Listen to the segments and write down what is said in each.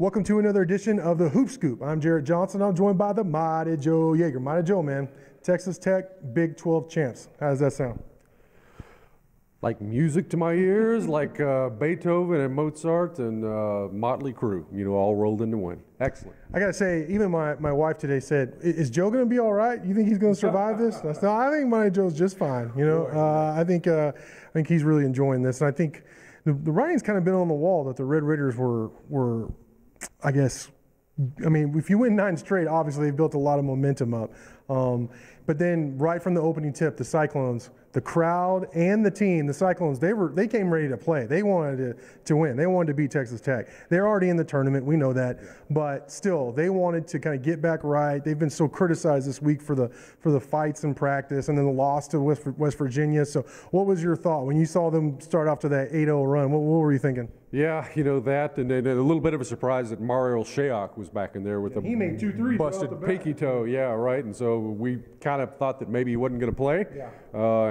Welcome to another edition of the Hoop Scoop. I'm Jarrett Johnson. I'm joined by the mighty Joe Yeager. Mighty Joe, man. Texas Tech, Big 12 champs. How does that sound? Like music to my ears, like Beethoven and Mozart and Motley Crue, all rolled into one. Excellent. I got to say, even my wife today said, is Joe going to be all right? You think he's going to survive this? I said, I think Mighty Joe's just fine. I think he's really enjoying this. And I think the writing's kind of been on the wall that the Red Raiders were I guess, if you win 9 straight, obviously they've built a lot of momentum up. But then right from the opening tip, the Cyclones, the crowd and the team, the Cyclones, they came ready to play. They wanted to win. They wanted to beat Texas Tech. They're already in the tournament. We know that. Yeah. But still, they wanted to kind of get back right. They've been so criticized this week for the fights in practice and then the loss to West Virginia. So what was your thought when you saw them start off to that 8-0 run? What were you thinking? Yeah, that, and then a little bit of a surprise that Mario Shayok was back in there with he made 2 threes busted pinky toe. Yeah, right. And so we kind of thought that maybe he wasn't going to play. Yeah.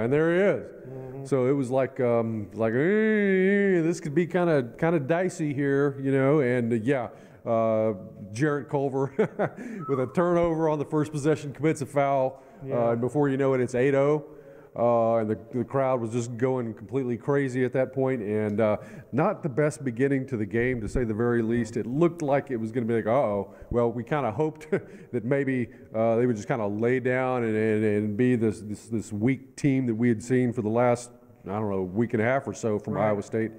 And there he is. Mm-hmm. So it was like hey, this could be kind of dicey here, And Jarrett Culver with a turnover on the first possession commits a foul. Yeah. And before you know it, it's 8-0. And the crowd was just going completely crazy at that point, and not the best beginning to the game, to say the very least. It looked like it was going to be like, uh-oh. Well, we kind of hoped that maybe they would just kind of lay down and be this weak team that we had seen for the last, week and a half or so from Iowa State.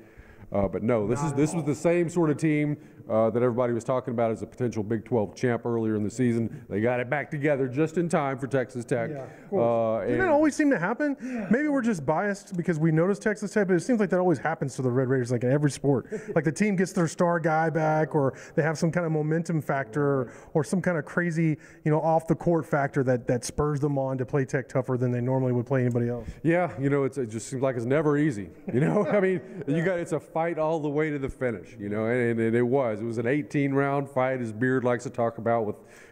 But no, this was the same sort of team that everybody was talking about as a potential Big 12 champ earlier in the season. They got it back together just in time for Texas Tech. Yeah, of course. Doesn't that always seem to happen? Yeah. Maybe we're just biased because we noticed Texas Tech, but it seems like that always happens to the Red Raiders, like in every sport. Like the team gets their star guy back, or they have some kind of momentum factor, or some kind of crazy, off the court factor that spurs them on to play Tech tougher than they normally would play anybody else. Yeah, it just seems like it's never easy. It's a fight all the way to the finish. And it was. It was an 18-round fight, as Beard likes to talk about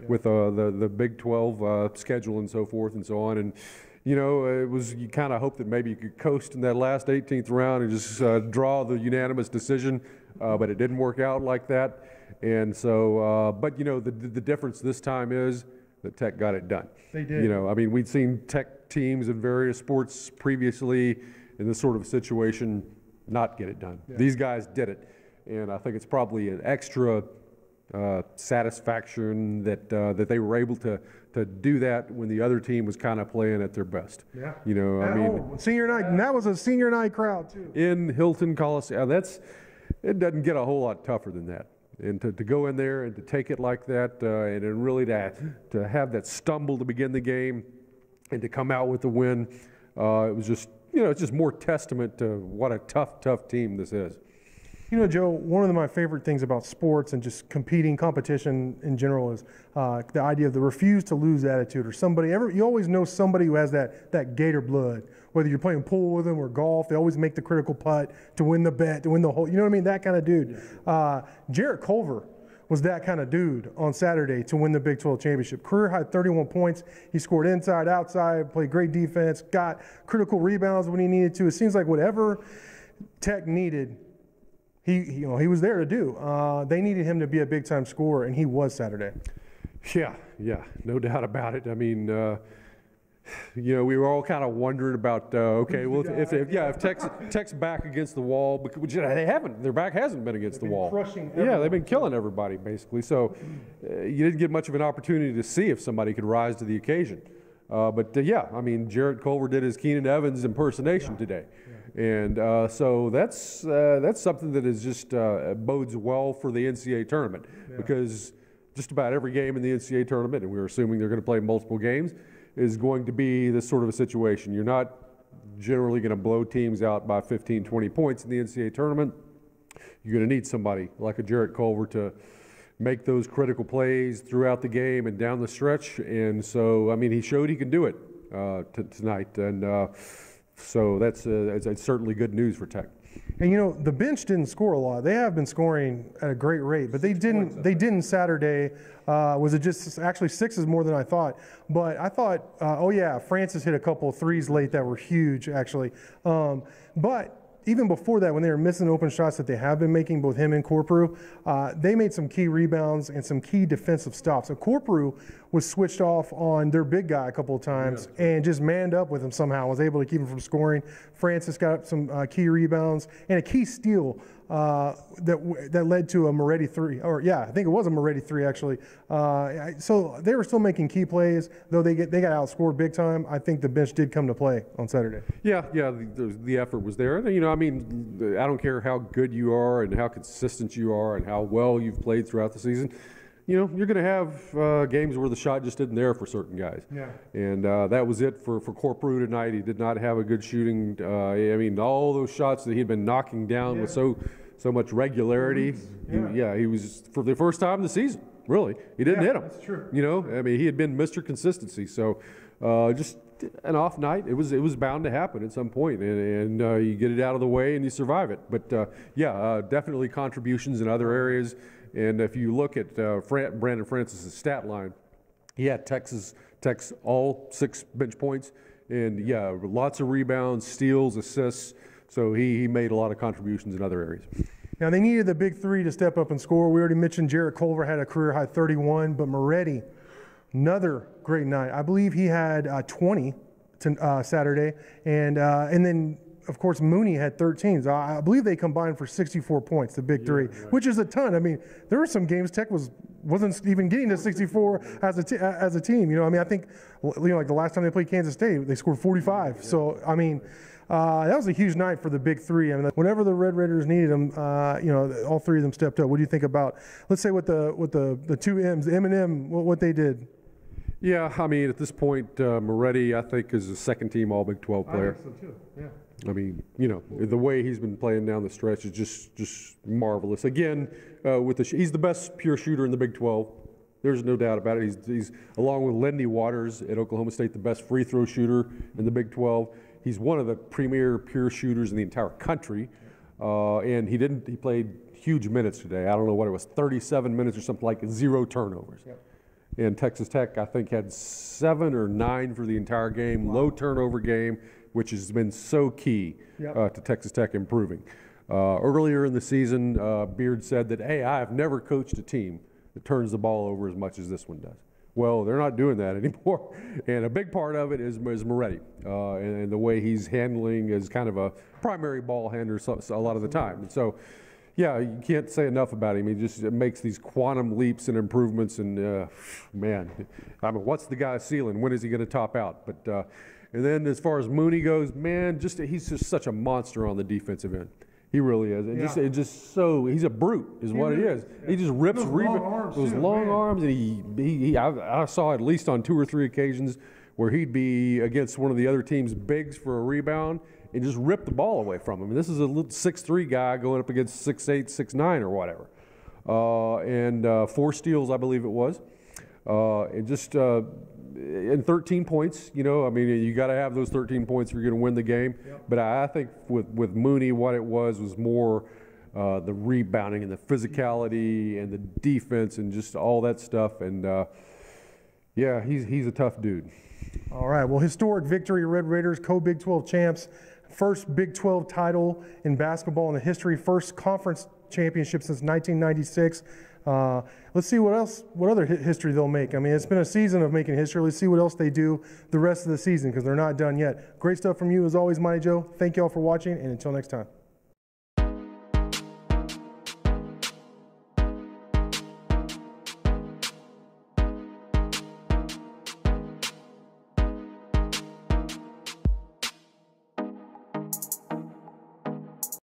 with the Big 12 schedule and so forth and so on. And it was, you kind of hope that maybe you could coast in that last 18th round and just draw the unanimous decision, but it didn't work out like that. And so, but the difference this time is that Tech got it done. They did. We'd seen Tech teams in various sports previously in this sort of situation not get it done. Yeah. These guys did it. And I think it's probably an extra satisfaction that they were able to do that when the other team was kind of playing at their best. Yeah. Senior night, and that was a senior night crowd too. In Hilton Coliseum, it doesn't get a whole lot tougher than that. And to go in there and to take it like that, and then really to have that stumble to begin the game, and to come out with the win, it was just it's just more testament to what a tough team this is. Joe, one of my favorite things about sports and just competition in general is the idea of the refuse to lose attitude, or you always know somebody who has that Gator blood, whether you're playing pool with them or golf. They always make the critical putt to win the bet, to win the hole. You know what I mean? That kind of dude. Jarrett Culver was that kind of dude on Saturday to win the Big 12 championship. Career high 31 points. He scored inside, outside, played great defense, got critical rebounds when he needed to. It seems like whatever Tech needed, he was there to do. They needed him to be a big-time scorer, and he was Saturday. Yeah, no doubt about it. We were all kind of wondering about, if Tech's back against the wall, which they haven't. Their back hasn't been against the wall. They've been killing everybody, basically. So you didn't get much of an opportunity to see if somebody could rise to the occasion. Jarrett Culver did his Keenan Evans impersonation today. And so that's something that is just bodes well for the NCAA tournament, because just about every game in the NCAA tournament, and we're assuming they're going to play multiple games, is going to be this sort of a situation. You're not generally going to blow teams out by 15, 20 points in the NCAA tournament. You're going to need somebody like a Jarrett Culver to make those critical plays throughout the game and down the stretch. And so, he showed he can do it tonight. And so that's certainly good news for Tech. And the bench didn't score a lot. They have been scoring at a great rate, but they didn't Saturday. Was it just actually 6 is more than I thought? But I thought, Francis hit a couple of threes late that were huge actually. But even before that, when they were missing open shots that they have been making, both him and Corprew, they made some key rebounds and some key defensive stops. So Corprew was switched off on their big guy a couple of times and just manned up with him somehow, was able to keep him from scoring. Francis got some key rebounds and a key steal that led to a Moretti 3. Or yeah, I think it was a Moretti 3 actually. So they were still making key plays, though they got outscored big time. I think the bench did come to play on Saturday. Yeah, the effort was there. You know, I mean, I don't care how good you are and how consistent you are and how well you've played throughout the season. You know, you're going to have games where the shot just isn't there for certain guys. Yeah. And that was it for Corprew tonight. He did not have a good shooting. I mean, all those shots that he'd been knocking down with so much regularity. He was, for the first time in the season, really, he didn't hit them. That's true. You know, I mean, he had been Mr. Consistency. So just an off night. It was bound to happen at some point, and you get it out of the way and you survive it. But definitely contributions in other areas. And if you look at Brandon Francis' stat line, he had Tech's all 6 bench points, and lots of rebounds, steals, assists. So he made a lot of contributions in other areas. Now they needed the big 3 to step up and score. We already mentioned Jarrett Culver had a career high 31, but Moretti, another great night. I believe he had 20 Saturday, and then of course Mooney had 13. So I believe they combined for 64 points, the big 3, which is a ton. I mean, there were some games Tech wasn't even getting to 64 as a team. You know, I mean, I think like the last time they played Kansas State, they scored 45. So I mean, that was a huge night for the big 3. I mean, whenever the Red Raiders needed them, all 3 of them stepped up. What do you think about, let's say, with the 2 M's, the M&M, what they did? Yeah, I mean, at this point, Moretti, I think, is a second-team All-Big 12 player. I think so too. Yeah. I mean, you know, the way he's been playing down the stretch is just marvelous. Again, he's the best pure shooter in the Big 12. There's no doubt about it. He's along with Lindy Waters at Oklahoma State, the best free throw shooter in the Big 12. He's one of the premier pure shooters in the entire country, and he played huge minutes today. I don't know what it was, 37 minutes or something, like 0 turnovers. Yep. And Texas Tech, I think, had 7 or 9 for the entire game. Wow. Low turnover game, which has been so key to Texas Tech improving. Earlier in the season, Beard said that, hey, I have never coached a team that turns the ball over as much as this one does. Well, they're not doing that anymore. And a big part of it is Moretti and the way he's handling as kind of a primary ball handler a lot of the time. And so, yeah, you can't say enough about him. He just makes these quantum leaps and improvements. And, man, I mean, what's the guy's ceiling? When is he going to top out? But and then as far as Mooney goes, man, he's just such a monster on the defensive end. He really is. And he's a brute is what he is. Yeah. He just rips those long arms, and I saw at least on 2 or 3 occasions where he'd be against one of the other team's bigs for a rebound and just rip the ball away from him. And this is a little 6'3" guy going up against 6'8", 6'9", or whatever. 4 steals, I believe it was. And 13 points, you know, I mean, you got to have those 13 points if you're going to win the game. Yep. But I think with Mooney, what it was more the rebounding and the physicality and the defense and just all that stuff. And, he's a tough dude. All right, well, historic victory, Red Raiders, co-Big 12 champs. First Big 12 title in basketball in the history. First conference championship since 1996. Let's see what other history they'll make. I mean, it's been a season of making history. Let's see what else they do the rest of the season, because they're not done yet. Great stuff from you as always, Mighty Joe. Thank you all for watching, and until next time.